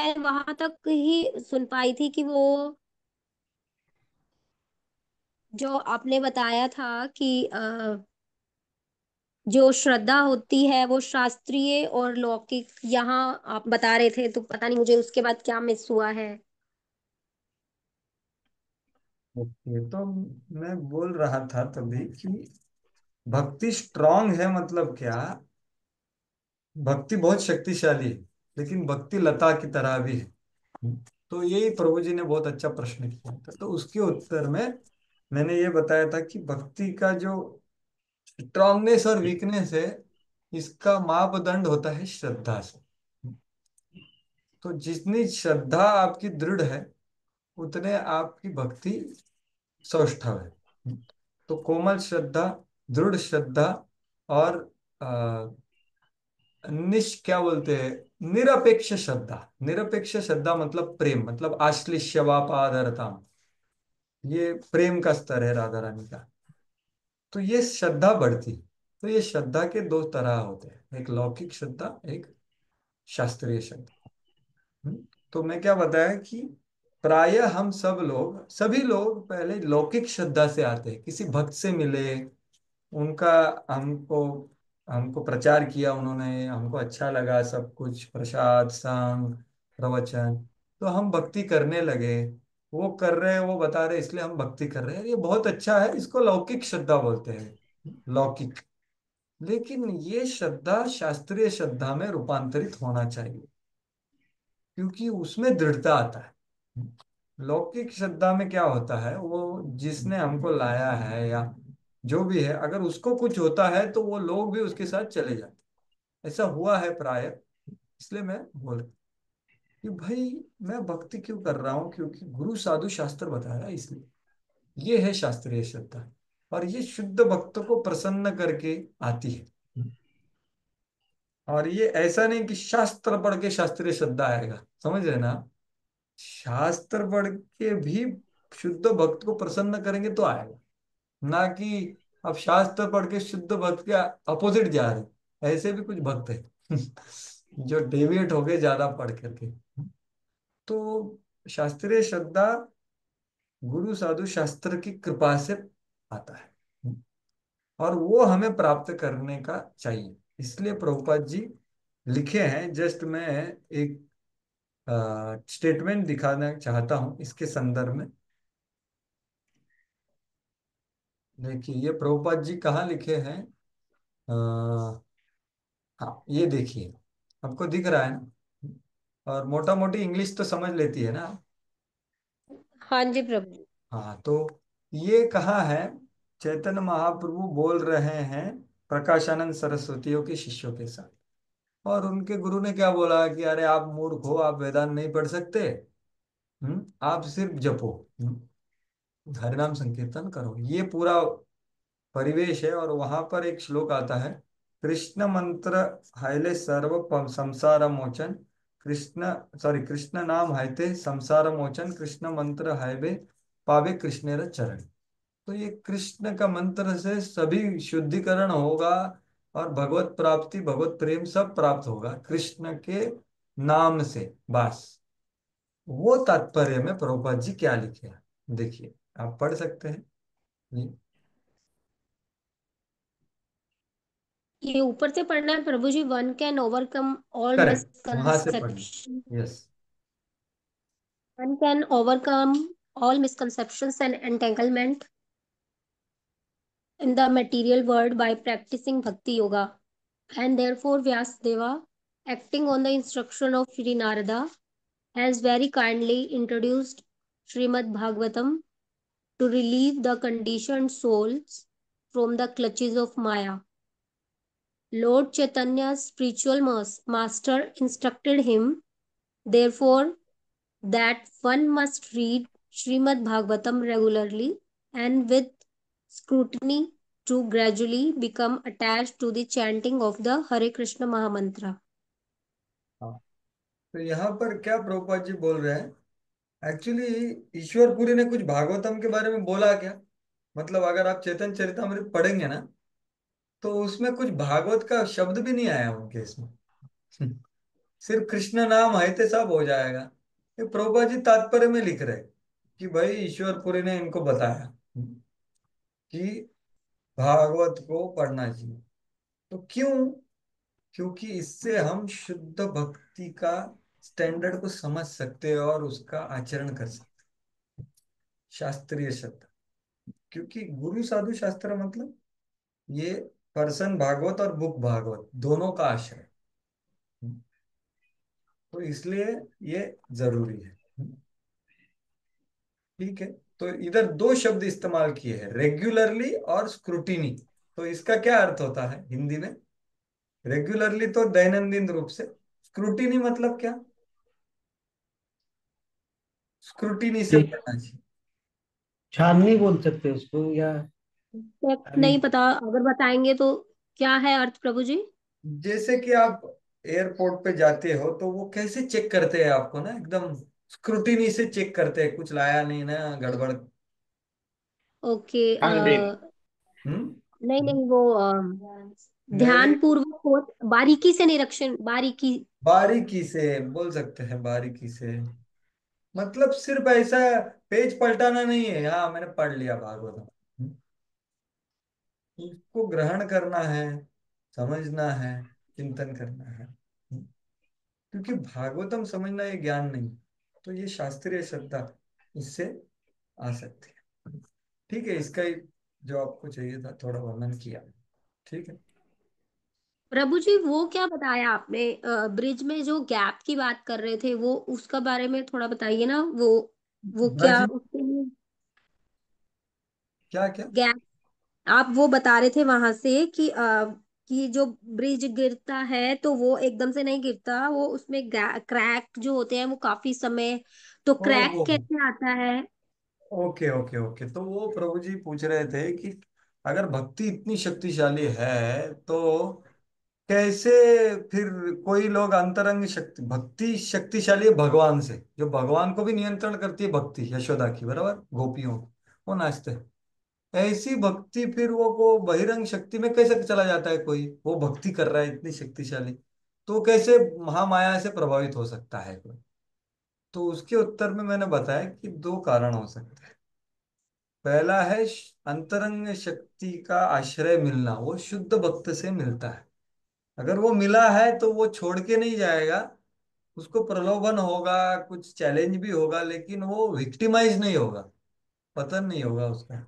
मैं वहां तक ही सुन पाई थी कि वो जो आपने बताया था कि जो श्रद्धा होती है वो शास्त्रीय और लौकिक, यहाँ आप बता रहे थे, तो पता नहीं मुझे उसके बाद क्या मिस हुआ है। ओके, तो मैं बोल रहा था तभी कि भक्ति स्ट्रांग है मतलब क्या। भक्ति बहुत शक्तिशाली है, लेकिन भक्ति लता की तरह भी है। तो यही प्रभु जी ने बहुत अच्छा प्रश्न किया था, तो उसके उत्तर में मैंने ये बताया था कि भक्ति का जो स्ट्रांगनेस और वीकनेस है, इसका मापदंड होता है श्रद्धा से। तो जितनी श्रद्धा आपकी दृढ़ है, उतने आपकी भक्ति सौष्ठव है। तो कोमल श्रद्धा, दृढ़ श्रद्धा और क्या बोलते हैं, निरपेक्ष श्रद्धा। निरपेक्ष श्रद्धा मतलब प्रेम, मतलब आश्लिष्यवापादरता, ये प्रेम का स्तर है राधा रानी का। तो ये श्रद्धा बढ़ती है। तो ये श्रद्धा के दो तरह होते हैं, एक लौकिक श्रद्धा, एक शास्त्रीय श्रद्धा। तो मैं क्या बताया कि प्रायः हम सब लोग, सभी लोग पहले लौकिक श्रद्धा से आते हैं, किसी भक्त से मिले, उनका हमको हमको प्रचार किया उन्होंने, हमको अच्छा लगा सब कुछ, प्रसाद, संग, प्रवचन, तो हम भक्ति करने लगे। वो कर रहे हैं, वो बता रहे, इसलिए हम भक्ति कर रहे हैं, ये बहुत अच्छा है, इसको लौकिक श्रद्धा बोलते हैं, लौकिक। लेकिन ये श्रद्धा शास्त्रीय श्रद्धा में रूपांतरित होना चाहिए, क्योंकि उसमें दृढ़ता आता है। लौकिक श्रद्धा में क्या होता है, वो जिसने हमको लाया है या जो भी है, अगर उसको कुछ होता है तो वो लोग भी उसके साथ चले जाते हैं। ऐसा हुआ है प्राय, इसलिए मैं बोल रहा हूं कि भाई मैं भक्ति क्यों कर रहा हूँ, क्योंकि गुरु साधु शास्त्र बताया, इसलिए ये है शास्त्रीय श्रद्धा। और ये शुद्ध भक्तों को प्रसन्न करके आती है। और ये ऐसा नहीं कि शास्त्र पढ़ के शास्त्रीय श्रद्धा आएगा, समझ रहे ना। शास्त्र पढ़ के भी शुद्ध भक्त को प्रसन्न करेंगे तो आएगा, ना कि अब शास्त्र पढ़ के शुद्ध भक्त के अपोजिट जा रहे हैं। ऐसे भी कुछ भक्त है जो डेविएट हो गए ज्यादा पढ़ करके। तो शास्त्रीय श्रद्धा गुरु साधु शास्त्र की कृपा से आता है, और वो हमें प्राप्त करने का चाहिए। इसलिए प्रभुपाद जी लिखे हैं, जस्ट मैं एक स्टेटमेंट दिखाना चाहता हूं इसके संदर्भ में। देखिए ये प्रभुपाद जी कहाँ लिखे हैं। आ, हाँ ये देखिए, आपको दिख रहा है ना, और मोटा मोटी इंग्लिश तो समझ लेती है ना। हाँ जी प्रभु। हाँ तो ये कहाँ है, चैतन्य महाप्रभु बोल रहे हैं प्रकाशानंद सरस्वतियों के शिष्यों के साथ। और उनके गुरु ने क्या बोला कि अरे आप मूर्ख हो, आप वेदांत नहीं पढ़ सकते। आप सिर्फ जपो, हरिनाम संकीर्तन करो, ये पूरा परिवेश है। और वहां पर एक श्लोक आता है, कृष्ण मंत्र हाइले सर्व संसार मोचन, कृष्ण, सॉरी, कृष्ण नाम हाइते संसार मोचन, कृष्ण मंत्र हाइवे पावे कृष्णेर चरण। तो ये कृष्ण का मंत्र से सभी शुद्धिकरण होगा, और भगवत प्राप्ति, भगवत प्रेम सब प्राप्त होगा कृष्ण के नाम से, बस। वो तात्पर्य में प्रभुपाद जी क्या लिखे हैं, देखिए, आप पढ़ सकते हैं ये। ये ऊपर से पढ़ना है Prabhu ji. One can overcome all correct, वहां से मिसकंसेप्शन। पढ़ना, yes. One can overcome all misconceptions and entanglement in the material world by practicing bhakti yoga. And therefore, Vyasdeva, acting on the instruction of Sri Narada, has very kindly introduced Srimad Bhagavatam to relieve the conditioned souls from the clutches of Maya. Lord Chaitanya's spiritual master instructed him, therefore, that one must read Srimad Bhagavatam regularly and with scrutiny to gradually become attached to the chanting of the Hare Krishna Mahamantra. हाँ, तो यहाँ पर क्या प्रभुपाद जी बोल रहे हैं, actually Ishwarpuri ने कुछ भागवतम के बारे में बोला क्या। मतलब अगर आप चैतन्य चरितमृत पढ़ेंगे ना, तो उसमें कुछ भागवत का शब्द भी नहीं आया उनके इसमें सिर्फ कृष्ण नाम है तो सब हो जाएगा। ये प्रभुपाद जी तात्पर्य में लिख रहे कि भाई ईश्वरपुरी ने इनको बताया कि भागवत को पढ़ना चाहिए। तो क्यों? क्योंकि इससे हम शुद्ध भक्ति का स्टैंडर्ड को समझ सकते हैं और उसका आचरण कर सकते हैं। शास्त्रीय शब्द, क्योंकि गुरु साधु शास्त्र मतलब ये पर्सन भागवत और बुक भागवत दोनों का आश्रय। तो इसलिए ये जरूरी है। ठीक है। तो इधर दो शब्द इस्तेमाल किए हैं, रेगुलरली और स्क्रूटिनी। तो इसका क्या अर्थ होता है हिंदी में? रेगुलरली तो दैनंदिन रूप से, स्क्रूटिनी मतलब क्या? स्क्रूटिनी से देख, पढ़ना चाहिए। छाननी बोल सकते हैं उसको, या एग्जैक्ट अभी नहीं पता, अगर बताएंगे तो। क्या है अर्थ प्रभु जी? जैसे कि आप एयरपोर्ट पे जाते हो तो वो कैसे चेक करते हैं आपको ना, एकदम स्क्रूटिनी से चेक करते हैं, कुछ लाया नहीं ना, गड़बड़। ओके। छानबीन। हम्म। नहीं नहीं, वो नहीं नहीं, ध्यान पूर्वक हो, बारीकी से निरीक्षण, बारीकी। बारीकी से बोल सकते हैं, बारीकी से मतलब सिर्फ ऐसा पेज पलटाना नहीं है, हाँ मैंने पढ़ लिया भागवत। उसको ग्रहण करना है, समझना है, चिंतन करना है। क्योंकि भागवतम समझना ये ज्ञान नहीं, तो ये शास्त्रीय श्रद्धा इससे आ सकती है। ठीक है, इसका ही जो आपको चाहिए था थोड़ा वर्णन किया। ठीक है। प्रभु जी वो क्या बताया आपने, ब्रिज में जो गैप की बात कर रहे थे, वो उसका बारे में थोड़ा बताइए ना। वो ब्रज क्या में उसके लिए क्या क्या? गैप, आप वो बता रहे थे वहां से कि जो ब्रिज गिरता है तो वो एकदम से नहीं गिरता, वो उसमें क्रैक जो होते हैं वो काफी समय, तो क्रैक ओहो। कैसे आता है? ओके ओके ओके, तो वो प्रभु जी पूछ रहे थे कि अगर भक्ति इतनी शक्तिशाली है तो कैसे फिर कोई लोग अंतरंग शक्ति, भक्ति शक्तिशाली है भगवान से, जो भगवान को भी नियंत्रण करती है भक्ति, यशोदा की बराबर गोपियों की, वो नाचते हैं। ऐसी भक्ति फिर वो बहिरंग शक्ति में कैसे चला जाता है? कोई वो भक्ति कर रहा है इतनी शक्तिशाली, तो कैसे महामाया से प्रभावित हो सकता है कोई? तो उसके उत्तर में मैंने बताया कि दो कारण हो सकते हैं। पहला है अंतरंग शक्ति का आश्रय मिलना, वो शुद्ध भक्त से मिलता है। अगर वो मिला है तो वो छोड़ के नहीं जाएगा, उसको प्रलोभन होगा, कुछ चैलेंज भी होगा, लेकिन वो विक्टिमाइज नहीं होगा, पतन नहीं होगा उसका।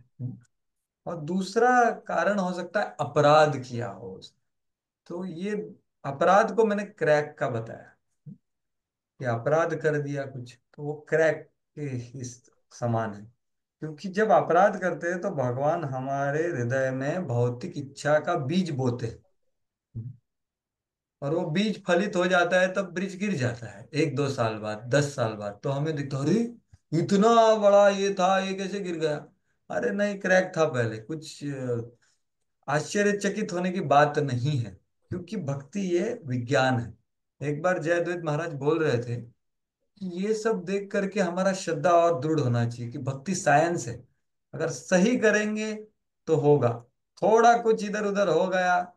और दूसरा कारण हो सकता है अपराध किया हो उसने। तो ये अपराध को मैंने क्रैक का बताया कि अपराध कर दिया कुछ, तो वो क्रैक के इस समान है। क्योंकि जब अपराध करते हैं तो भगवान हमारे हृदय में भौतिक इच्छा का बीज बोते हैं, और वो बीज फलित हो जाता है, तब ब्रिज गिर जाता है 1-2 साल बाद, 10 साल बाद, तो हमें दिखता अरे इतना बड़ा ये था, ये कैसे गिर गया? अरे नहीं, क्रैक था पहले कुछ। आश्चर्यचकित होने की बात नहीं है, क्योंकि भक्ति ये विज्ञान है। एक बार जयद्वैत महाराज बोल रहे थे कि ये सब देख करके हमारा श्रद्धा और दृढ़ होना चाहिए कि भक्ति साइंस है, अगर सही करेंगे तो होगा। थोड़ा कुछ इधर उधर हो गया,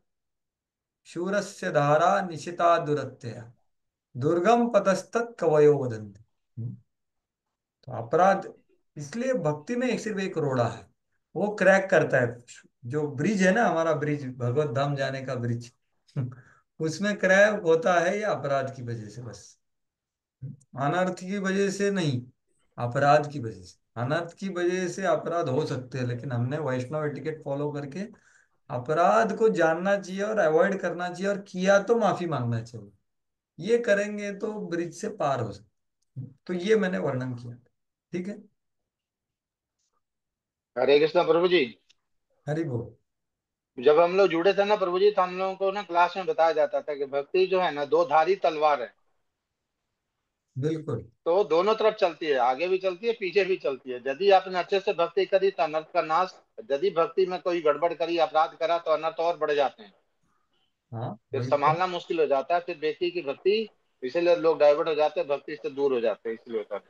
शूरस्य धारा निशिता दुरत्यया, दुर्गम पतस्तत् कवयो वदन्ति। तो अपराध, इसलिए भक्ति में एक सिर्फ एक रोड़ा है, वो क्रैक करता है। जो ब्रिज है ना, हमारा ब्रिज, भगवत धाम जाने का ब्रिज, उसमें क्रैक होता है ये अपराध की वजह से बस, अनर्थ की वजह से नहीं, अपराध की वजह से। अनर्थ की वजह से अपराध हो सकते हैं, लेकिन हमने वैष्णव एटिकेट फॉलो करके अपराध को जानना चाहिए और अवॉइड करना चाहिए, और किया तो माफी मांगना चाहिए। ये करेंगे तो ब्रिज से पार हो सकते। तो ये मैंने वर्णन किया। ठीक है। हरे कृष्णा प्रभु जी। हरि बोल। जब हम लोग जुड़े थे ना प्रभु जी, तो हम लोगों को ना क्लास में बताया जाता था कि भक्ति जो है ना दो धारी तलवार है। बिल्कुल। तो दोनों तरफ चलती है, आगे भी चलती है पीछे भी चलती है। यदि आपने अच्छे से भक्ति करी तो अनर्थ का नाश, यदि भक्ति में कोई गड़बड़ करी, अपराध करा, तो अनर्थ और बढ़ जाते हैं। हाँ फिर वही तो। संभालना मुश्किल हो जाता है, फिर व्यक्ति की भक्ति, इसीलिए लोग डाइवर्ट हो जाते हैं, भक्ति से दूर हो जाते हैं, इसलिए होता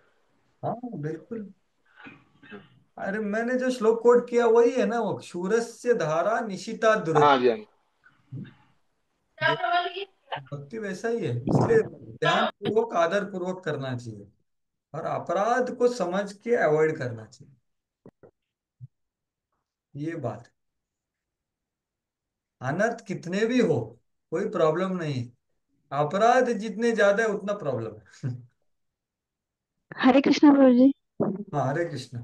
हाँ बिल्कुल। है। अरे मैंने जो श्लोक कोट किया वही है ना, वो शूरस्य धारा निशिता हाँ दुरत्य। जी, हाँ जी। भक्ति वैसा ही है, इसलिए ध्यान पूर्वक आदर पूर्वक करना चाहिए और अपराध को समझ के अवॉइड करना चाहिए। ये बात है। अनर्थ कितने भी हो कोई प्रॉब्लम नहीं है, अपराध जितने ज्यादा है उतना प्रॉब्लम है। हरे कृष्णा प्रभु जी। हाँ, हरे कृष्ण।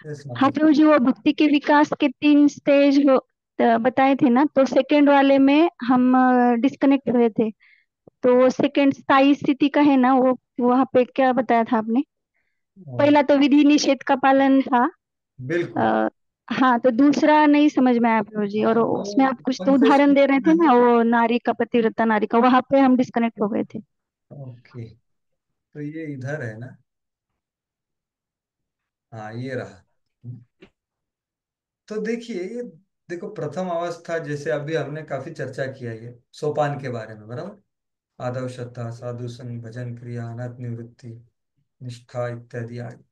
यस हाँ माता। प्रभु जी, वो भक्ति के विकास के 3 स्टेज बताए थे ना, तो सेकंड वाले में हम डिस्कनेक्ट हुए थे। तो वो सेकंड स्थायी स्थिति का है ना, वो वहां पे क्या बताया था आपने? पहला तो विधि निषेध का पालन था। बिल्कुल। आ, हाँ, तो दूसरा नहीं समझ में आया प्रभु जी, और उसमें आप कुछ तो उदाहरण दे रहे थे ना, वो नारी का, पतिव्रता नारी का, वहां पे हम डिस्कनेक्ट हो गए थे। ओके, तो ये इधर है ना। हाँ, ये रहा। तो देखिए ये, देखो प्रथम अवस्था जैसे अभी हमने काफी चर्चा किया ये सोपान के बारे में, बराबर। आदव श्रद्धा, साधु संग, भजन क्रिया, अनर्थ निवृत्ति, निष्ठा इत्यादि आदि।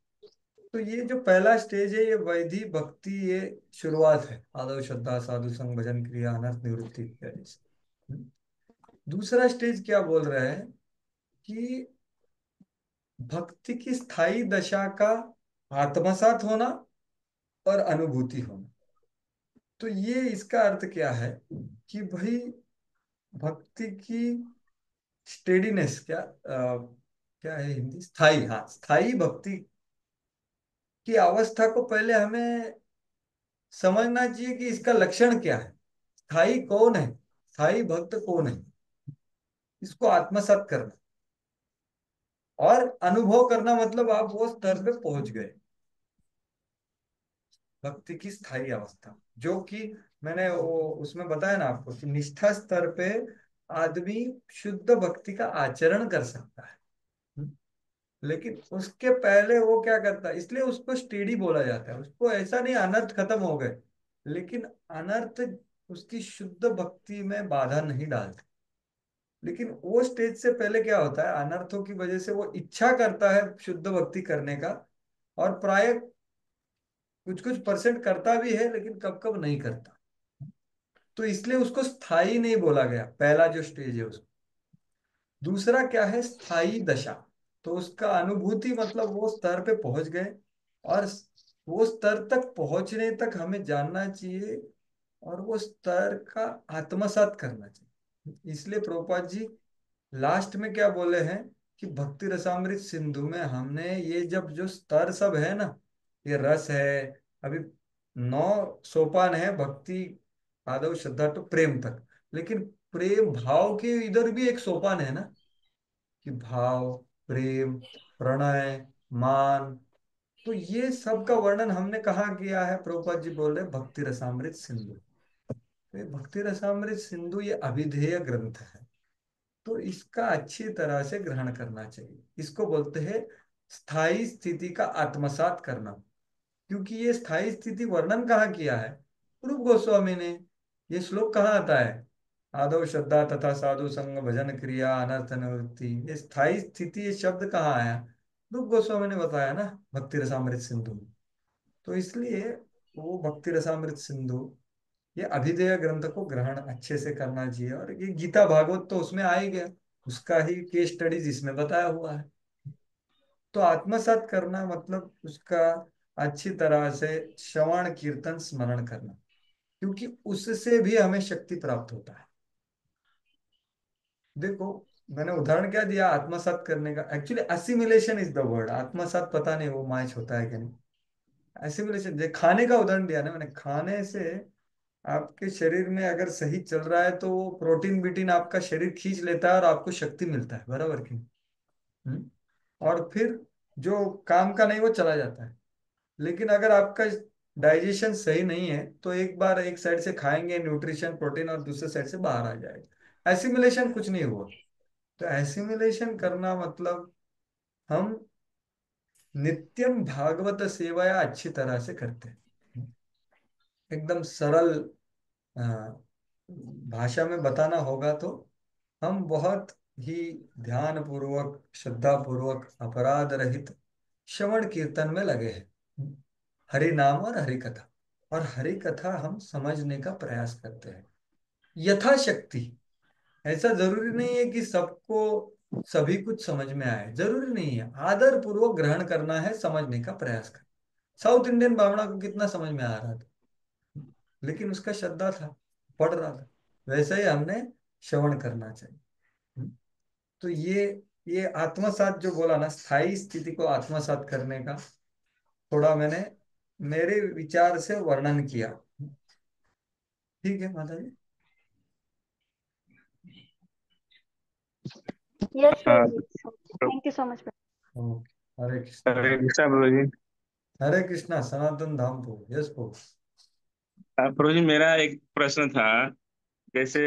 तो ये जो पहला स्टेज है ये वैधि भक्ति, ये शुरुआत है आदव श्रद्धा, साधु संग, भजन क्रिया, अनर्थ निवृत्ति इत्यादि से। दूसरा स्टेज क्या बोल रहा है कि भक्ति की स्थायी दशा का आत्मसात होना और अनुभूति होना। तो ये इसका अर्थ क्या है कि भाई भक्ति की स्टेडीनेस, क्या है हिंदी, स्थाई, हाँ स्थाई भक्ति की अवस्था को पहले हमें समझना चाहिए कि इसका लक्षण क्या है, स्थाई कौन है, स्थाई भक्त कौन है। इसको आत्मसात करना और अनुभव करना, मतलब आप वो स्तर पे पहुंच गए, भक्ति की स्थायी अवस्था। जो कि मैंने वो उसमें बताया ना आपको कि निष्ठा स्तर पे आदमी शुद्ध भक्ति का आचरण कर सकता है। लेकिन उसके पहले वो क्या करता है, इसलिए उसको स्टेडी बोला जाता है। उसको ऐसा नहीं अनर्थ खत्म हो गए, लेकिन अनर्थ उसकी शुद्ध भक्ति में बाधा नहीं डालते। लेकिन वो स्टेज से पहले क्या होता है, अनर्थों की वजह से वो इच्छा करता है शुद्ध भक्ति करने का, और प्राय कुछ कुछ परसेंट करता भी है लेकिन कब कब नहीं करता। तो इसलिए उसको स्थायी नहीं बोला गया, पहला जो स्टेज है उसको। दूसरा क्या है, स्थायी दशा। तो उसका अनुभूति मतलब वो स्तर पे पहुंच गए, और वो स्तर तक पहुंचने तक हमें जानना चाहिए और वो स्तर का आत्मसात करना चाहिए। इसलिए प्रभुपाद जी लास्ट में क्या बोले हैं कि भक्ति रसामृत सिंधु में हमने ये जब जो स्तर सब है ना, ये रस है, अभी 9 सोपान है भक्ति, आदव श्रद्धा तो प्रेम तक। लेकिन प्रेम भाव के इधर भी एक सोपान है ना, कि भाव, प्रेम, प्रणय, मान। तो ये सब का वर्णन हमने कहाँ किया है, प्रभुपाद जी बोल रहे भक्ति रसामृत सिंधु। तो ये भक्ति रसामृत सिंधु ये अभिधेय ग्रंथ है, तो इसका अच्छी तरह से ग्रहण करना चाहिए। इसको बोलते हैं स्थायी स्थिति का आत्मसात करना। क्योंकि ये स्थायी स्थिति वर्णन कहाँ किया है, रूप गोस्वामी ने। ये श्लोक कहाँ आता है, आदौ श्रद्धा तथा साधु संग, भजन क्रिया, अनर्थ निवृत्ति। ये स्थायी स्थिति, ये शब्द कहाँ आया, रूप गोस्वामी ने बताया ना भक्ति रसामृत सिंधु में। तो इसलिए वो भक्ति रसामृत सिंधु, ये अभिधेय ग्रंथ को ग्रहण अच्छे से करना चाहिए। और ये गीता भागवत तो उसमें आ ही गया, उसका ही केस स्टडीज इसमें बताया हुआ है। तो आत्मसात करना मतलब उसका अच्छी तरह से श्रवण कीर्तन स्मरण करना, क्योंकि उससे भी हमें शक्ति प्राप्त होता है। देखो मैंने उदाहरण क्या दिया आत्मसात करने का, actually assimilation is the word, आत्मसात पता नहीं वो मैच होता है कि नहीं। एसिमिलेशन, खाने का उदाहरण दिया ना मैंने, खाने से आपके शरीर में अगर सही चल रहा है तो वो प्रोटीन बीटीन आपका शरीर खींच लेता है और आपको शक्ति मिलता है, बराबर की नहीं? और फिर जो काम का नहीं वो चला जाता है। लेकिन अगर आपका डाइजेशन सही नहीं है तो एक बार एक साइड से खाएंगे न्यूट्रिशन प्रोटीन और दूसरे साइड से बाहर आ जाएगा, एसिमिलेशन कुछ नहीं हुआ। तो एसिमिलेशन करना मतलब हम नित्यम भागवत सेवाया अच्छी तरह से करते हैं। एकदम सरल अ, भाषा में बताना होगा तो हम बहुत ही ध्यान पूर्वक, श्रद्धा पूर्वक, अपराध रहित श्रवण कीर्तन में लगे हैं, हरि नाम और हरि कथा। और हरि कथा हम समझने का प्रयास करते हैं यथाशक्ति। ऐसा जरूरी नहीं है कि सबको सभी कुछ समझ में आए, जरूरी नहीं है। आदर पूर्वक ग्रहण करना है, समझने का प्रयास कर। साउथ इंडियन ब्राह्मणा को कितना समझ में आ रहा था, लेकिन उसका श्रद्धा था, पढ़ रहा था। वैसे ही हमने श्रवण करना चाहिए। तो ये आत्मसात जो बोला ना, स्थायी स्थिति को आत्मसात करने का थोड़ा मैंने मेरे विचार से वर्णन किया। ठीक है माता जी। यस हाँ Prabhu ji, thank you so much. Okay, Hare Krishna. Hare Krishna Prabhu ji. Hare Krishna, Sanatan Dham को यस को। प्रभु जी, मेरा एक प्रश्न था। जैसे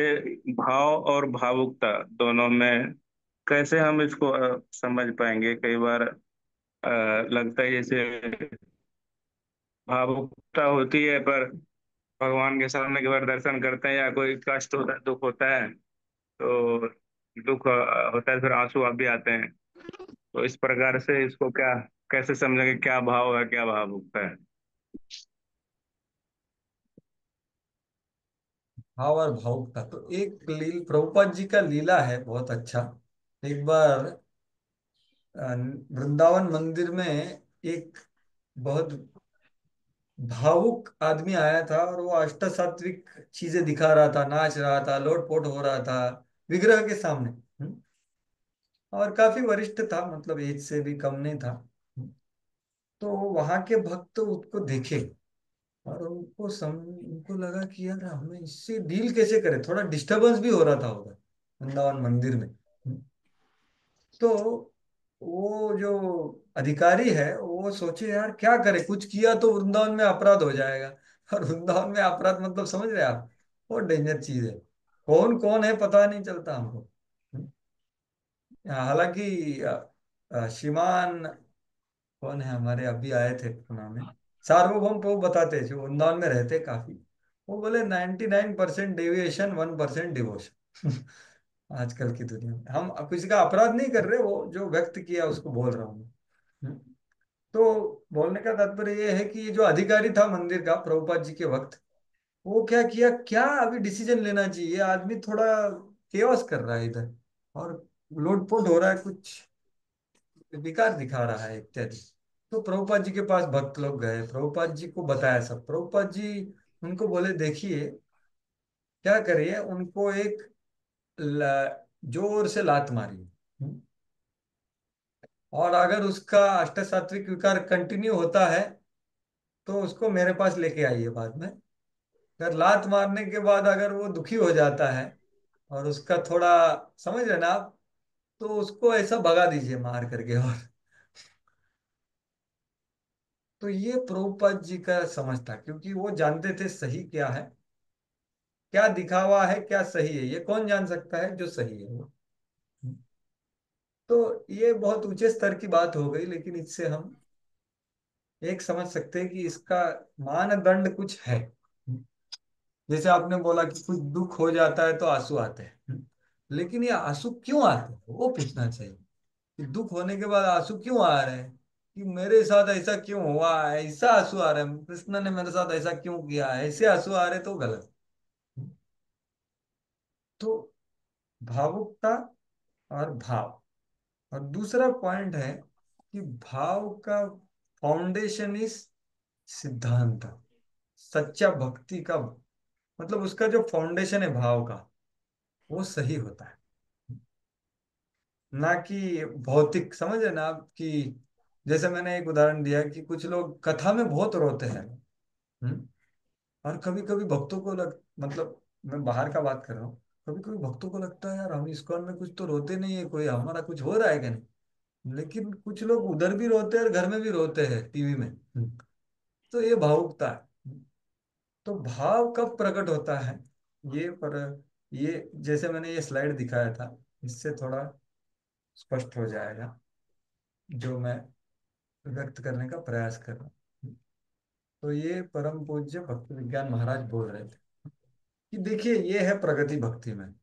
भाव और भावुकता दोनों में कैसे हम इसको समझ पाएंगे? कई बार लगता है जैसे भावुकता होती है, पर भगवान के सामने कई बार दर्शन करते हैं या कोई कष्ट होता है, दुख होता है, तो दुख होता है, फिर आंसू आप भी आते हैं। तो इस प्रकार से इसको क्या कैसे समझेंगे, क्या भाव है क्या भावुकता है? भाव और भावुकता तो एक प्रभुपाद जी का लीला है बहुत अच्छा। एक बार वृंदावन मंदिर में एक बहुत भावुक आदमी आया था, और वो अष्ट सात्विक चीजें दिखा रहा था, नाच रहा था, लोटपोट हो रहा था विग्रह के सामने। और काफी वरिष्ठ था, मतलब एज से भी कम नहीं था। तो वहां के भक्त उसको देखे, और उनको लगा कि यार हमें इससे डील कैसे करें, थोड़ा डिस्टरबेंस भी हो रहा था उधर वृंदावन मंदिर में। तो वो जो अधिकारी है वो सोचे यार क्या करे, कुछ किया तो वृंदावन में अपराध हो जाएगा। और वृंदावन में अपराध मतलब समझ रहे हैं आप, वो डेंजर चीज है। कौन कौन है पता नहीं चलता हमको। हालांकि श्रीमान कौन है हमारे अभी आए थे पुणे में, सार्वभौम प्रभु बताते जो वृंदावन में रहते काफी। वो बोले 99% डेविएशन, 1% डिवोशन। आजकल की दुनिया में हम किसी का अपराध नहीं कर रहे, वो जो व्यक्त किया उसको बोल रहा हूँ मैं। तो बोलने का तात्पर्य ये है कि ये जो अधिकारी था मंदिर का प्रभुपाद जी के वक्त, वो क्या किया, क्या अभी डिसीजन लेना चाहिए, आदमी थोड़ा केओस कर रहा है इधर, और लूटपुट हो रहा है, कुछ विकार दिखा रहा है इत्यादि। तो प्रभुपाद जी के पास भक्त लोग गए, प्रभुपाद जी को बताया सब। प्रभुपाद जी उनको बोले देखिए क्या करिए, उनको एक जोर से लात मारिए। और अगर उसका अष्ट सात्विक विकार कंटिन्यू होता है तो उसको मेरे पास लेके आइए बाद में। अगर लात मारने के बाद अगर वो दुखी हो जाता है और उसका थोड़ा, समझ रहे ना आप, तो उसको ऐसा भगा दीजिए मार करके। और तो ये प्रभुपाद जी का समझ था, क्योंकि वो जानते थे सही क्या है, क्या दिखावा है, क्या सही है, ये कौन जान सकता है, जो सही है वो। तो ये बहुत ऊंचे स्तर की बात हो गई, लेकिन इससे हम एक समझ सकते हैं कि इसका मानदंड कुछ है। जैसे आपने बोला कि कुछ दुख हो जाता है तो आंसू आते हैं, लेकिन ये आंसू क्यों आते हैं वो पूछना चाहिए। कि दुख होने के बाद आंसू क्यों आ रहे हैं, कि मेरे साथ ऐसा क्यों हुआ, ऐसा आंसू आ रहा है, कृष्ण ने मेरे साथ ऐसा क्यों किया, ऐसे आंसू आ रहे तो गलत। तो भावुकता और भाव। और दूसरा पॉइंट है कि भाव का फाउंडेशन इज सिद्धांत। सच्चा भक्ति का मतलब उसका जो फाउंडेशन है भाव का, वो सही होता है, ना कि भौतिक। समझ है ना आप कि जैसे मैंने एक उदाहरण दिया कि कुछ लोग कथा में बहुत रोते हैं। हम्म? और कभी कभी भक्तों को मतलब मैं बाहर का बात कर रहा हूँ, कभी कभी भक्तों को लगता है यार हम इस्कॉन में कुछ तो रोते नहीं है, कोई हमारा कुछ हो रहा है क्या नहीं। लेकिन कुछ लोग उधर भी रोते हैं और घर में भी रोते हैं टीवी में। तो ये भावुकता है। तो भाव कब प्रकट होता है, ये पर ये जैसे मैंने ये स्लाइड दिखाया था, इससे थोड़ा स्पष्ट हो जाएगा जो मैं व्यक्त करने का प्रयास कर रहा हूँ। तो ये परम पूज्य भक्ति विज्ञान महाराज बोल रहे थे कि देखिए ये है प्रगति भक्ति में,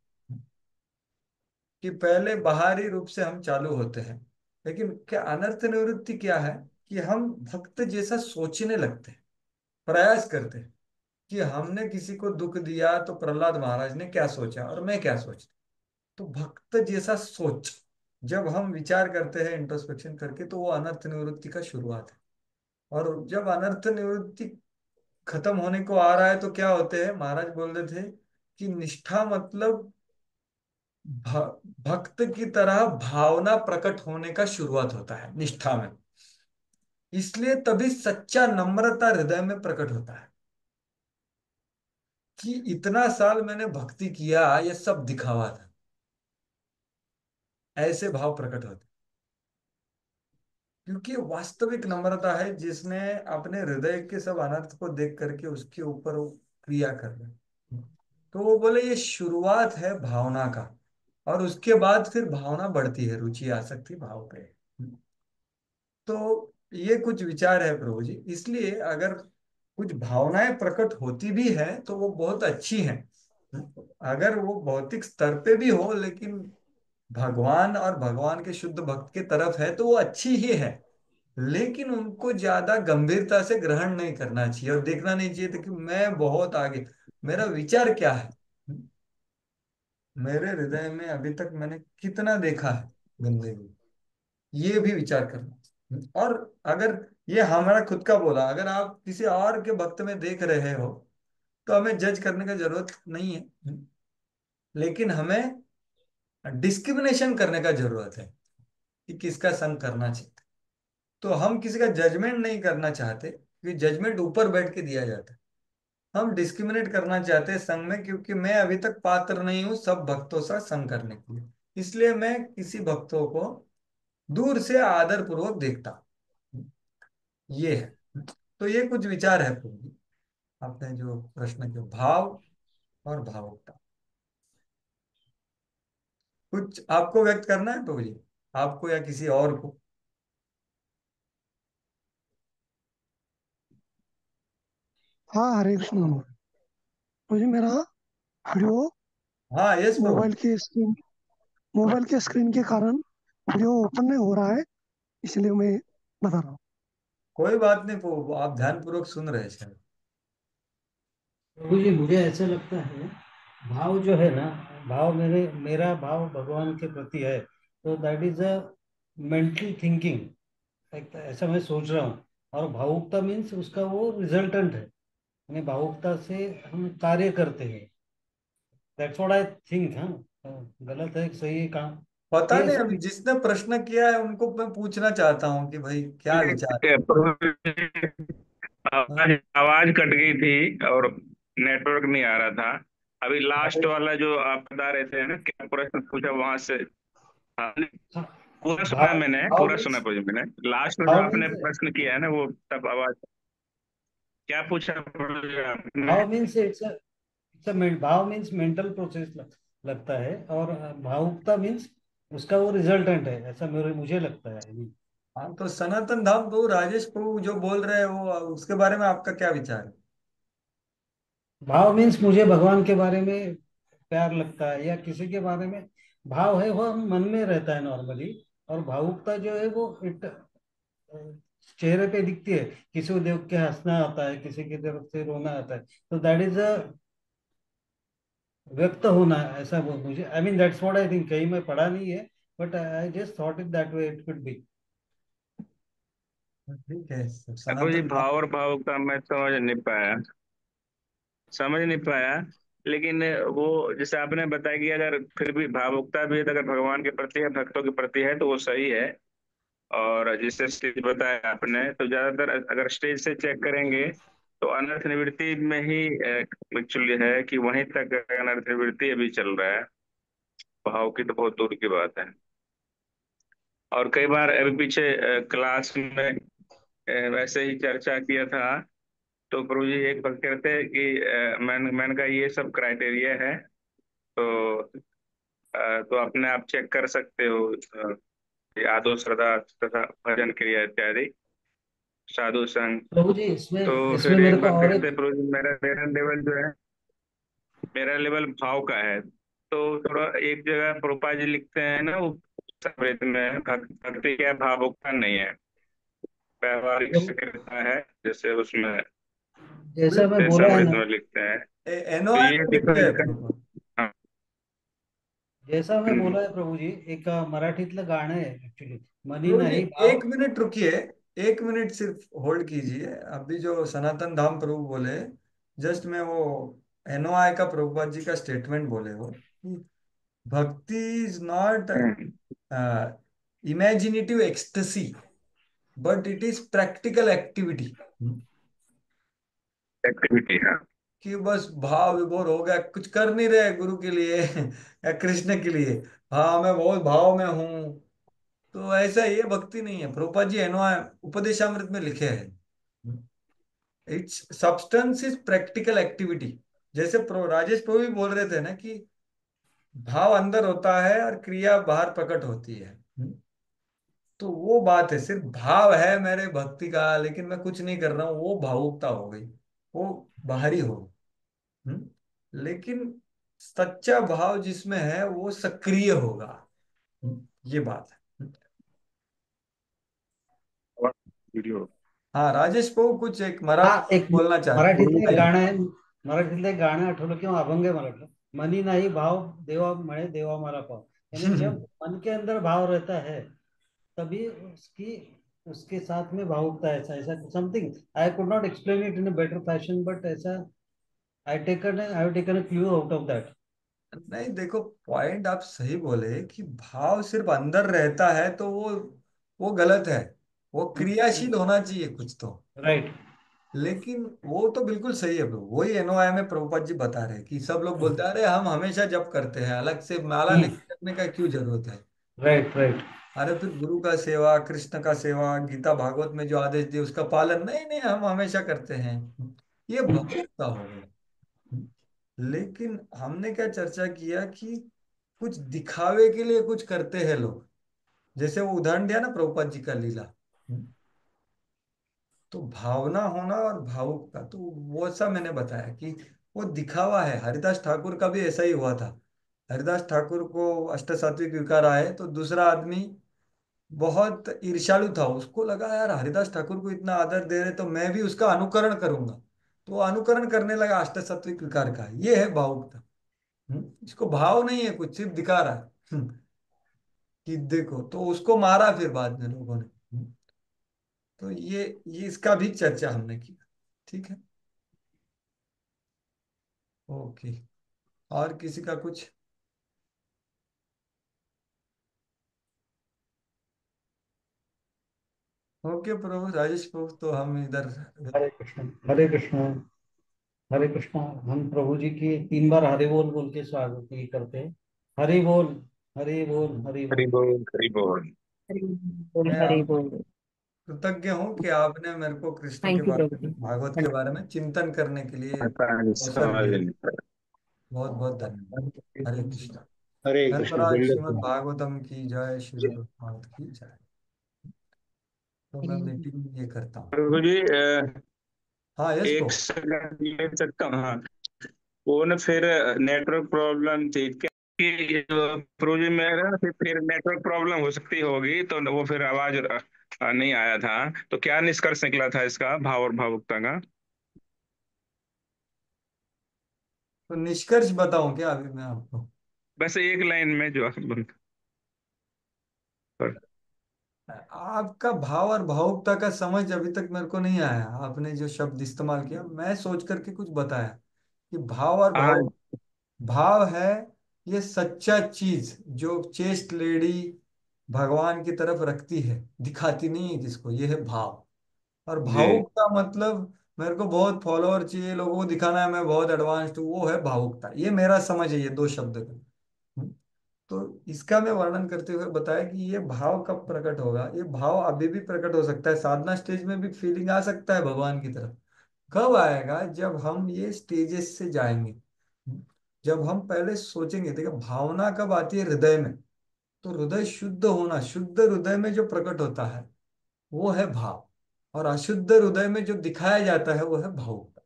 कि पहले बाहरी रूप से हम चालू होते हैं, लेकिन क्या अनर्थ निवृत्ति क्या है, कि हम भक्त जैसा सोचने लगते हैं, प्रयास करते हैं कि हमने किसी को दुख दिया तो प्रहलाद महाराज ने क्या सोचा और मैं क्या सोचता। तो भक्त जैसा सोच जब हम विचार करते हैं इंट्रोस्पेक्शन करके, तो वो अनर्थ निवृत्ति का शुरुआत है। और जब अनर्थ निवृत्ति खत्म होने को आ रहा है तो क्या होते हैं, महाराज बोल रहे थे कि निष्ठा मतलब भक्त की तरह भावना प्रकट होने का शुरुआत होता है निष्ठा में। इसलिए तभी सच्चा नम्रता हृदय में प्रकट होता है कि इतना साल मैंने भक्ति किया, ये सब दिखावा था, ऐसे भाव प्रकट होते। क्योंकि वास्तविक नम्रता है जिसने अपने हृदय के सब अनर्थ को देख करके उसके ऊपर वो क्रिया कर रहे। तो वो बोले ये शुरुआत है भावना का, और उसके बाद फिर भावना बढ़ती है, रुचि आसक्ति भाव पे। तो ये कुछ विचार है प्रभु जी। इसलिए अगर कुछ भावनाएं प्रकट होती भी है तो वो बहुत अच्छी हैं, अगर वो भौतिक स्तर पे भी हो, लेकिन भगवान और भगवान के शुद्ध भक्त के तरफ है तो वो अच्छी ही है। लेकिन उनको ज्यादा गंभीरता से ग्रहण नहीं करना चाहिए और देखना नहीं चाहिए था कि मैं बहुत आगे, मेरा विचार क्या है, मेरे हृदय में अभी तक मैंने कितना देखा है गंदगी, ये भी विचार करना। और अगर ये हमारा खुद का बोला, अगर आप किसी और के भक्त में देख रहे हो तो हमें जज करने की जरूरत नहीं है, लेकिन हमें डिस्क्रिमिनेशन करने का जरूरत है कि किसका संग करना चाहिए। तो हम किसी का जजमेंट नहीं करना चाहते, क्योंकि जजमेंट ऊपर बैठ के दिया जाता है। हम डिस्क्रिमिनेट करना चाहते हैं संग में, क्योंकि मैं अभी तक पात्र नहीं हूं सब भक्तों से संग करने के लिए। इसलिए मैं किसी भक्तों को दूर से आदर पूर्वक देखता हूं। ये है। तो ये कुछ विचार है प्रभु जी, आपने जो प्रश्न किया, भाव और भावुकता। कुछ आपको व्यक्त करना है प्रभु जी, आपको या किसी और को? हाँ, हरे कृष्ण। मुझे मेरा वीडियो हाँ यस प्रभु। मोबाइल के स्क्रीन मोबाइल के स्क्रीन के कारण वीडियो ओपन नहीं हो रहा है, इसलिए मैं बता रहा हूँ। कोई बात नहीं प्रभु, आप ध्यान पूर्वक सुन रहे हैं। प्रभु जी, मुझे ऐसा लगता है भाव जो है ना, भाव मेरा भाव भगवान के प्रति है, तो that is a mental thinking, ऐसा मैं सोच रहा हूँ। और भावुकता मीन्स उसका वो रिजल्टेंट है, यानी भावुकता से हम कार्य करते हैं। That's what I think. हाँ, गलत है सही है काम पता ये नहीं, अब सभी। जिसने प्रश्न किया है उनको मैं पूछना चाहता हूँ कि भाई क्या विचार आवाज आवाज कट गई थी और नेटवर्क नहीं आ रहा था। अभी लास्ट है। वाला जो आप बता रहे थे ना, क्या प्रश्न पूछा वहां से। हाँ, हाँ, पूरा सुना भाव मैंने, भाव पूरा सुना मीन्स मैंने। लास्ट में जो भाव आपने मीन्स प्रश्न किया है ना, वो तब आवाज क्या पूछा आपने? भाव मीन्स इट्स भाव मीन्स मेंटल प्रोसेस लगता है, और भावुकता मीन्स उसका वो रिजल्टेंट है, ऐसा मुझे लगता है। हाँ, तो सनातन धाम प्रभु राजेश प्रभु जो बोल रहे हैं वो, उसके बारे में आपका क्या विचार है? भाव मीन्स मुझे भगवान के बारे में प्यार लगता है, या किसी के बारे में भाव है, वो हम मन में रहता है नॉर्मली। और भावुकता जो है वो चेहरे पे दिखती है, किसी को देख के हंसना आता है, किसी की तरफ से रोना आता है, तो दैट इज अ व्यक्त होना, ऐसा वो मुझे, I mean that's what I think. कहीं मैं पढ़ा नहीं है, but I just thought it that way it could be. ठीक है, देखो जी, सनातन भाव और धाम। भावुकता मैं समझ नहीं पाया। लेकिन वो जैसे आपने बताया कि अगर फिर भी भावुकता भी अगर भगवान के प्रति है, भक्तों के प्रति है, तो वो सही है। और जिससे स्टेज बताया आपने, तो ज्यादातर अगर स्टेज से चेक करेंगे तो अनर्थ निवृत्ति में ही एक्चुअली है कि वहीं तक अनर्थ निवृत्ति अभी चल रहा है। भाव की तो बहुत दूर की बात है। और कई बार अभी पीछे क्लास में वैसे ही चर्चा किया था। तो प्रभु जी एक भक्त कहते हैं कि मैंने कहा ये सब क्राइटेरिया है, तो तो अपने आप चेक कर सकते हो, कि आदो श्रद्धा तथा भजन क्रिया इत्यादि साधु संग। प्रभु जी, इसमें तो इसमें फिर मेरे एक को भक्त और कहते एक हैं, प्रभु जी मेरा लेवल जो है, मेरा लेवल भाव का है। तो थोड़ा एक जगह प्रोपा जी लिखते हैं ना, वो समृद्ध में भक्ति क्या भावुकता नहीं है, व्यवहारिक प्रभु, सक्रियता है, जैसे उसमें जैसा मैं बोला है समृद्ध ना, में लिखते हैं। तो एनवाय ये में लिखते हैं डिफरेंस। प्रभु। हाँ, जैसा मैं बोला है प्रभु जी, एक मराठीतलं गाणं आहे ऍक्च्युली, मनी प्रभु जी नाही भाव. एक मिनट रुकिए, एक मिनट सिर्फ होल्ड कीजिए। अभी जो सनातन धाम प्रभु बोले, जस्ट मैं वो एनओआई का प्रभुपाद जी का स्टेटमेंट बोले हो कि भक्ति is not imaginative ecstasy but it is practical activity. Activity है। कि बस भाव विभोर हो गया, कुछ कर नहीं रहे गुरु के लिए या कृष्ण के लिए, हाँ मैं बहुत भाव में हूँ, तो ऐसा ये भक्ति नहीं है। प्रभुपाद जी एनओआई उपदेशामृत में लिखे हैं, it's substance is practical activity. जैसे राजेश प्रभु भी बोल रहे थे ना कि भाव अंदर होता है और क्रिया बाहर प्रकट होती है। तो वो बात है, सिर्फ भाव है मेरे भक्ति का लेकिन मैं कुछ नहीं कर रहा हूँ, वो भावुकता हो गई, वो बाहरी हो गई। लेकिन सच्चा भाव जिसमें है वो सक्रिय होगा। ये बात है। वीडियो। हाँ राजेश प्रभू कुछ एक हा मराठी एक बोलना चाहते मराठीतलं एक हैं। गाणं आहे. मराठीतलं एक गाणं आठवलं किंवा अभंग आहे मराठीला, मनी नाही भाव देवा म्हणे देवा मला पाव. यानी जब मन के अंदर भाव रहता है तभी उसकी उसके साथ में भावुकता है. ऐसा ऐसा something I could not explain it in a better fashion, but ऐसा I have taken a clue out of that. नहीं देखो, पॉइंट आप सही बोले कि भाव सिर्फ अंदर रहता है तो वो गलत है, वो क्रियाशील होना चाहिए कुछ तो। राइट. लेकिन वो तो बिल्कुल सही है प्रभु, वही एनओआई में प्रभुपाद जी बता रहे हैं कि सब लोग बोलते हैं अरे हम हमेशा जप करते हैं, अलग से माला लेके करने का क्यों जरूरत है। Right right. अरे फिर गुरु का सेवा, कृष्ण का सेवा, गीता भागवत में जो आदेश दिए उसका पालन, नहीं नहीं हम हमेशा करते हैं, ये भावुकता हो गई। लेकिन हमने क्या चर्चा किया कि कुछ दिखावे के लिए कुछ करते हैं लोग, जैसे वो उदाहरण दिया ना प्रभुपाद जी का लीला। तो भावना होना और भावुकता, तो वो सा मैंने बताया कि वो दिखावा है। हरिदास ठाकुर का भी ऐसा ही हुआ था। हरिदास ठाकुर को अष्ट सात्विक विकार आए तो दूसरा आदमी बहुत ईर्ष्यालु था, उसको लगा यार हरिदास ठाकुर को इतना आदर दे रहे तो मैं भी उसका अनुकरण करूंगा, तो वो अनुकरण करने लगा अष्ट सात्विक विकार का। ये है भावुकता। इसको भाव नहीं है, कुछ सिर्फ दिखा रहा है। कि देखो, तो उसको मारा फिर बाद में लोगों ने। तो ये इसका भी चर्चा हमने किया। ठीक है, ओके। और किसी का कुछ? ओके प्रभु राजेश प्रभु, तो हम इधर। हरे कृष्ण हरे कृष्ण हरे कृष्ण. हम प्रभु जी की 3 बार हरि बोल बोल के स्वागत ये करते हैं. हरि बोल हरि बोल हरि हरी बोल. बोल हरी बोल। हरी बोल मैं हरी हम बोल. कृतज्ञ हूँ कि आपने मेरे को कृष्ण के थैंक यू बारे प्रभु में, जी. भागवत के बारे में चिंतन करने के लिए आता है अवसर समझ दिया। नहीं बहुत बहुत धन्यवाद। हरे कृष्ण। हरे कृष्ण. धन्यवाद। श्रीमद् बिल्कुल. भागवतम की जय, श्रील प्रभुपाद की जय। तो मैं हम्म. मीटिंग ये करता हूँ। प्रभु जी हाँ यस एक प्रभु। सेकंड ले सकता हूँ? हाँ, वो ना फिर नेटवर्क प्रॉब्लम थी क्या कि प्रभु जी मेरा फिर नेटवर्क प्रॉब्लम हो सकती होगी, तो वो फिर आवाज नहीं आया था। तो क्या निष्कर्ष निकला था इसका, भाव और भावुकता का? तो निष्कर्ष बताऊं क्या अभी मैं आपको? बस एक लाइन में जो आपका भाव और भावुकता का समझ अभी तक मेरे को नहीं आया। आपने जो शब्द इस्तेमाल किया मैं सोच करके कुछ बताया कि भाव और आज भाव, भाव है ये सच्चा चीज जो चेस्ट लेडी भगवान की तरफ रखती है, दिखाती नहीं है किसको, ये है भाव। और जी भावुकता मतलब मेरे को बहुत फॉलोअर चाहिए, लोगों को दिखाना है मैं बहुत एडवांस्ड हूँ, वो है भावुकता। ये मेरा समझ है ये दो शब्द का। हम्म। तो इसका मैं वर्णन करते हुए बताया कि ये भाव कब प्रकट होगा। ये भाव अभी भी प्रकट हो सकता है, साधना स्टेज में भी फीलिंग आ सकता है भगवान की तरफ। कब आएगा? जब हम ये स्टेजेस से जाएंगे। जब हम पहले सोचेंगे, देखो भावना कब आती है? हृदय में। तो हृदय शुद्ध होना, शुद्ध हृदय में जो प्रकट होता है वो है भाव, और अशुद्ध हृदय में जो दिखाया जाता है वो है भावुकता।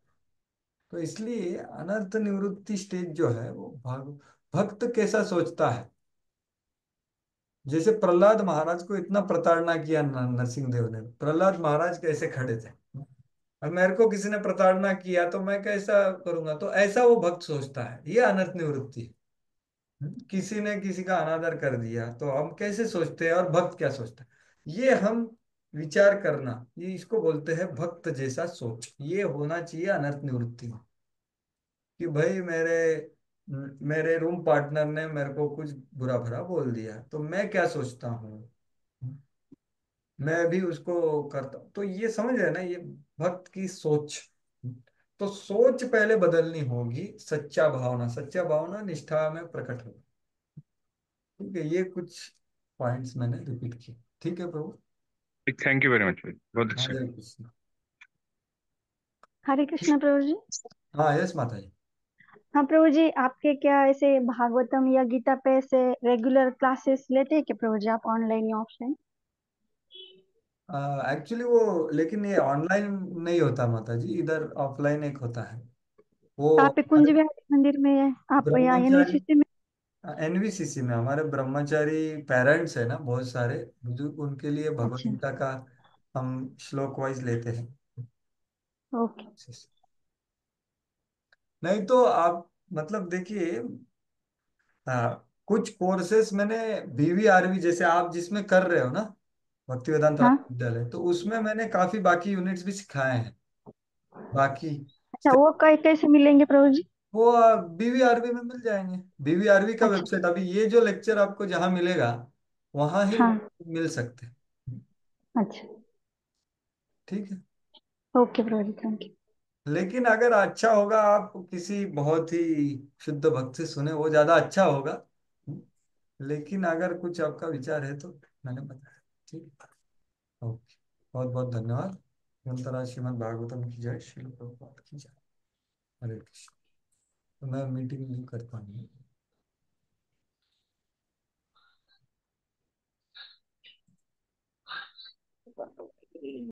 तो इसलिए अनर्थ निवृत्ति स्टेज जो है वो भक्त कैसा सोचता है। जैसे प्रहलाद महाराज को इतना प्रताड़ना किया नरसिंह देव ने, प्रहलाद महाराज कैसे खड़े थे। अब मेरे को किसी ने प्रताड़ना किया तो मैं कैसा करूंगा, तो ऐसा वो भक्त सोचता है, ये अनर्थ निवृत्ति है। किसी ने किसी का अनादर कर दिया तो हम कैसे सोचते हैं और भक्त क्या सोचता है, ये हम विचार करना, ये इसको बोलते हैं भक्त जैसा सोच। ये होना चाहिए अनर्थ निवृत्ति में, कि भाई मेरे रूम पार्टनर ने मेरे को कुछ बुरा भला बोल दिया तो मैं क्या सोचता हूँ, मैं भी उसको करता हूँ। तो ये समझ रहे हैं ना, ये भक्त की सोच। तो सोच पहले बदलनी होगी, सच्चा भावना निष्ठा में प्रकट होगी। ठीक है, ये कुछ पॉइंट्स मैंने रिपीट किए। ठीक है प्रभु। थैंक यू वेरी मच, बहुत अच्छा। हरे कृष्ण। हरे कृष्ण प्रभु जी। हाँ यस माता जी। हाँ प्रभु जी, आपके क्या ऐसे भागवतम या गीता पे ऐसे रेगुलर क्लासेस लेते हैं क्या प्रभु जी, आप ऑनलाइन या ऑफलाइन? एक्चुअली वो, लेकिन ये ऑनलाइन नहीं होता माता जी, इधर ऑफलाइन एक होता है वो। कहाँ पे, कुंज हमारे विहार मंदिर में है आप या ब्रह्मचारी एनवीसीसी में? एनवीसीसी में हमारे ब्रह्मचारी पेरेंट्स है ना बहुत सारे बुजुर्ग, उनके लिए भगवत अच्छा। गीता का हम श्लोक वाइज लेते हैं। ओके। नहीं तो आप मतलब देखिए, कुछ कोर्सेस मैंने बीवीआरवी जैसे आप जिसमें कर रहे हो ना, भक्ति वेदांत हाँ। विद्यालय, तो उसमें मैंने काफी बाकी यूनिट्स भी सिखाए हैं बाकी। अच्छा, वो कैसे मिलेंगे प्रभु जी? वो बीवीआरवी में मिल जाएंगे, बीवीआरवी का अच्छा। वेबसाइट। अभी ये जो लेक्चर आपको जहाँ मिलेगा वहां ही हाँ। मिल सकते हैं। अच्छा। ठीक है। Okay Prabhu ji, thank you. लेकिन अगर अच्छा होगा आप किसी बहुत ही शुद्ध भक्त से सुने, वो ज्यादा अच्छा होगा। लेकिन अगर कुछ आपका विचार है तो मैंने बताया। ठीक है, ओके। बहुत बहुत धन्यवाद। अनंतरा श्रीमद् भागवतम की जय, श्री प्रभुपाद की जय। हरे कृष्ण। तो मैं मीटिंग नहीं कर पाऊंगी।